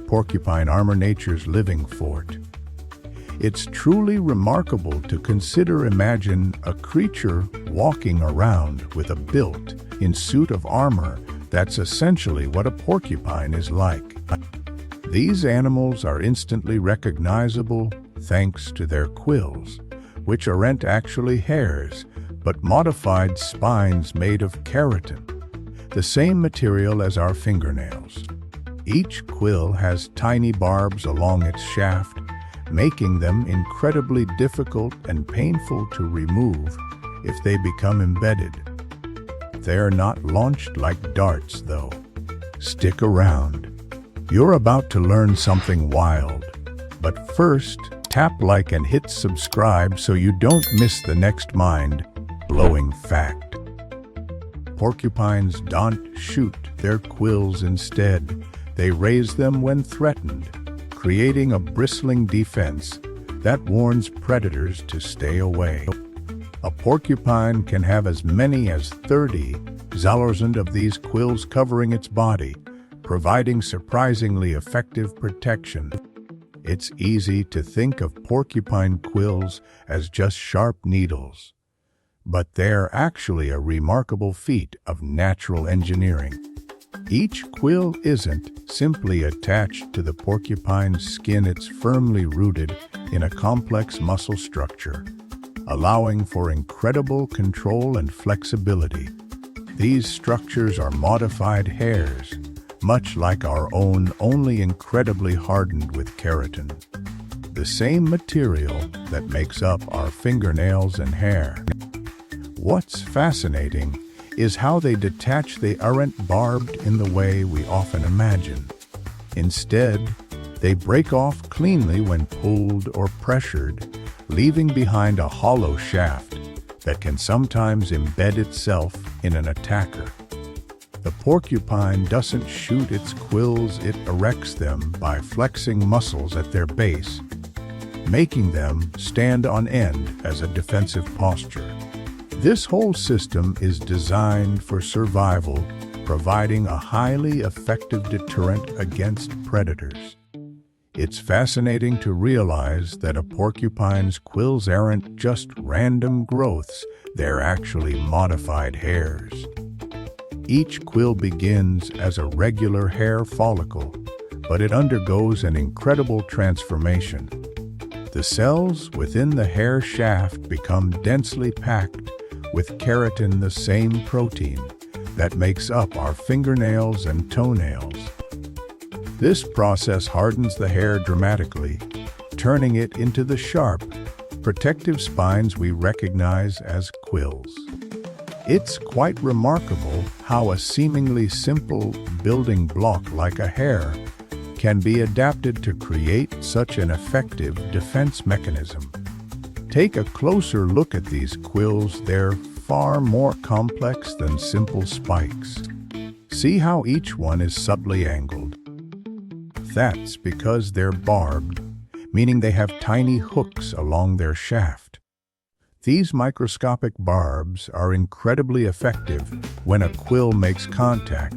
porcupine armor nature's living fort. It's truly remarkable to imagine a creature walking around with a built-in suit of armor. That's essentially what a porcupine is like. These animals are instantly recognizable thanks to their quills, which aren't actually hairs, but modified spines made of keratin, the same material as our fingernails. Each quill has tiny barbs along its shaft, making them incredibly difficult and painful to remove if they become embedded. They're not launched like darts, though. Stick around. You're about to learn something wild. But first, tap like and hit subscribe so you don't miss the next mind-blowing fact. Porcupines don't shoot their quills instead. They raise them when threatened, creating a bristling defense that warns predators to stay away. A porcupine can have as many as 30,000 of these quills covering its body, providing surprisingly effective protection. It's easy to think of porcupine quills as just sharp needles, but they're actually a remarkable feat of natural engineering. Each quill isn't simply attached to the porcupine's skin, it's firmly rooted in a complex muscle structure, allowing for incredible control and flexibility. These structures are modified hairs, much like our own, only incredibly hardened with keratin, the same material that makes up our fingernails and hair. What's fascinating is how they detach. They aren't barbed in the way we often imagine. Instead, they break off cleanly when pulled or pressured, leaving behind a hollow shaft that can sometimes embed itself in an attacker. The porcupine doesn't shoot its quills, it erects them by flexing muscles at their base, making them stand on end as a defensive posture. This whole system is designed for survival, providing a highly effective deterrent against predators. It's fascinating to realize that a porcupine's quills aren't just random growths, they're actually modified hairs. Each quill begins as a regular hair follicle, but it undergoes an incredible transformation. The cells within the hair shaft become densely packed with keratin, the same protein that makes up our fingernails and toenails. This process hardens the hair dramatically, turning it into the sharp, protective spines we recognize as quills. It's quite remarkable how a seemingly simple building block like a hair can be adapted to create such an effective defense mechanism. Take a closer look at these quills. They're far more complex than simple spikes. See how each one is subtly angled? That's because they're barbed, meaning they have tiny hooks along their shaft. These microscopic barbs are incredibly effective when a quill makes contact.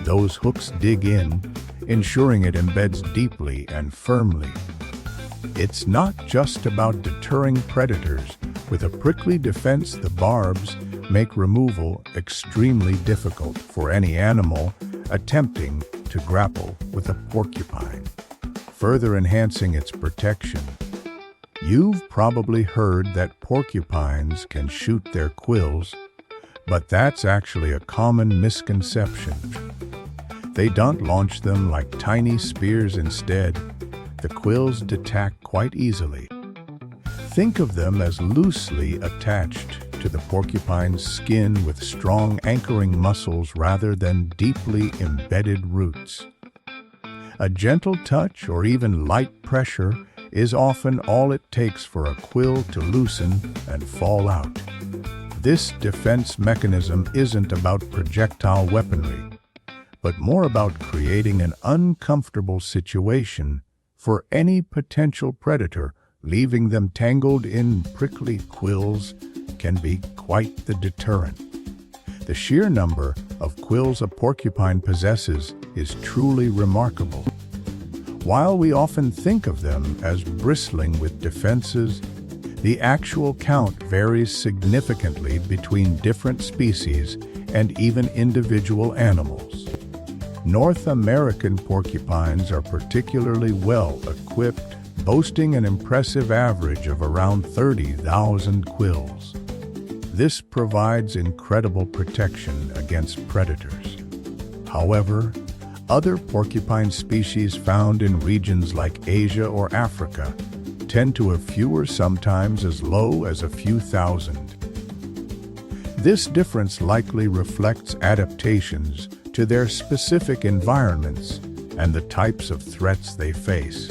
Those hooks dig in, ensuring it embeds deeply and firmly. It's not just about deterring predators. With a prickly defense, the barbs make removal extremely difficult for any animal attempting to grapple with a porcupine, further enhancing its protection. You've probably heard that porcupines can shoot their quills, but that's actually a common misconception. They don't launch them like tiny spears. Instead, the quills detach quite easily. Think of them as loosely attached to the porcupine's skin with strong anchoring muscles rather than deeply embedded roots. A gentle touch or even light pressure is often all it takes for a quill to loosen and fall out. This defense mechanism isn't about projectile weaponry, but more about creating an uncomfortable situation for any potential predator. Leaving them tangled in prickly quills can be quite the deterrent. The sheer number of quills a porcupine possesses is truly remarkable. While we often think of them as bristling with defenses, the actual count varies significantly between different species and even individual animals. North American porcupines are particularly well equipped, boasting an impressive average of around 30,000 quills. This provides incredible protection against predators. However, other porcupine species found in regions like Asia or Africa tend to have fewer, sometimes as low as a few thousand. This difference likely reflects adaptations to their specific environments and the types of threats they face.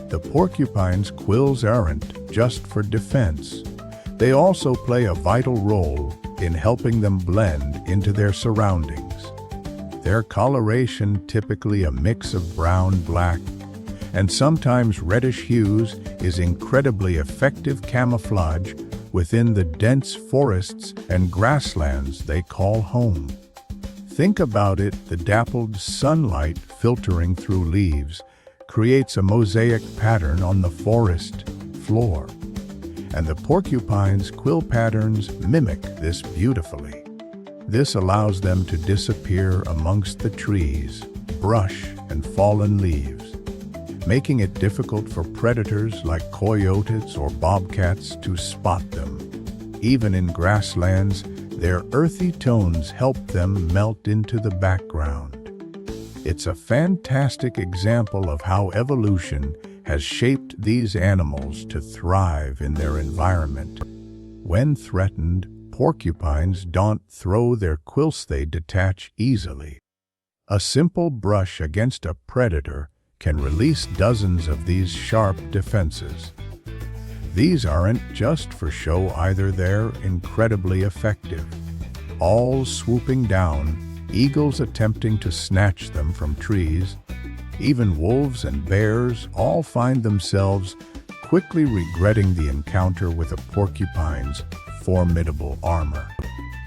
The porcupine's quills aren't just for defense. They also play a vital role in helping them blend into their surroundings. Their coloration, typically a mix of brown, black, and sometimes reddish hues, is incredibly effective camouflage within the dense forests and grasslands they call home. Think about it, the dappled sunlight filtering through leaves creates a mosaic pattern on the forest floor, and the porcupine's quill patterns mimic this beautifully. This allows them to disappear amongst the trees, brush, and fallen leaves, making it difficult for predators like coyotes or bobcats to spot them. Even in grasslands, their earthy tones help them melt into the background. It's a fantastic example of how evolution has shaped these animals to thrive in their environment. When threatened, porcupines don't throw their quills, they detach easily. A simple brush against a predator can release dozens of these sharp defenses. These aren't just for show either, they're incredibly effective. All swooping down, eagles attempting to snatch them from trees, even wolves and bears all find themselves quickly regretting the encounter with a porcupine's formidable armor.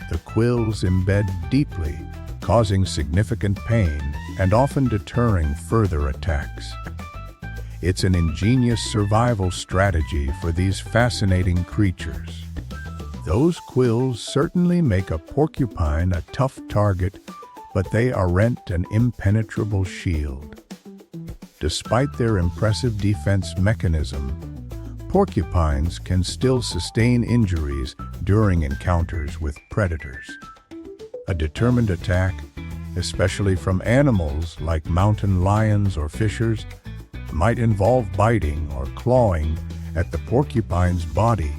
The quills embed deeply, causing significant pain and often deterring further attacks. It's an ingenious survival strategy for these fascinating creatures. Those quills certainly make a porcupine a tough target, but they aren't an impenetrable shield. Despite their impressive defense mechanism, porcupines can still sustain injuries during encounters with predators. A determined attack, especially from animals like mountain lions or fishers, might involve biting or clawing at the porcupine's body,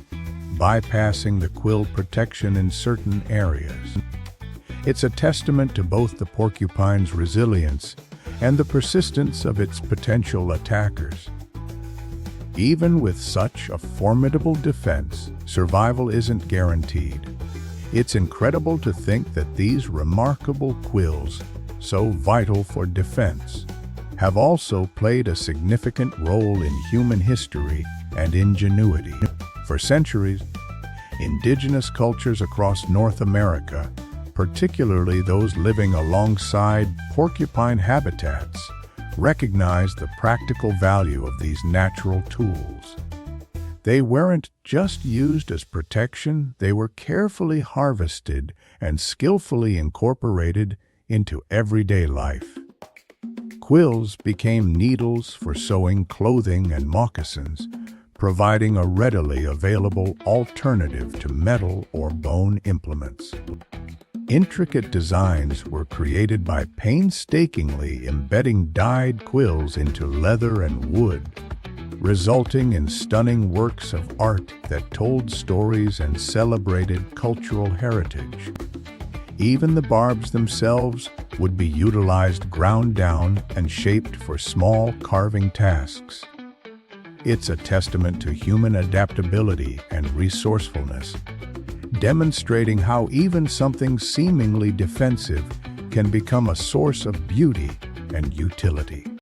bypassing the quill protection in certain areas. It's a testament to both the porcupine's resilience and the persistence of its potential attackers. Even with such a formidable defense, survival isn't guaranteed. It's incredible to think that these remarkable quills, so vital for defense, have also played a significant role in human history and ingenuity. For centuries, indigenous cultures across North America, particularly those living alongside porcupine habitats, recognized the practical value of these natural tools. They weren't just used as protection, they were carefully harvested and skillfully incorporated into everyday life. Quills became needles for sewing clothing and moccasins, providing a readily available alternative to metal or bone implements. Intricate designs were created by painstakingly embedding dyed quills into leather and wood, resulting in stunning works of art that told stories and celebrated cultural heritage. Even the barbs themselves would be utilized, ground down, and shaped for small carving tasks. It's a testament to human adaptability and resourcefulness, demonstrating how even something seemingly defensive can become a source of beauty and utility.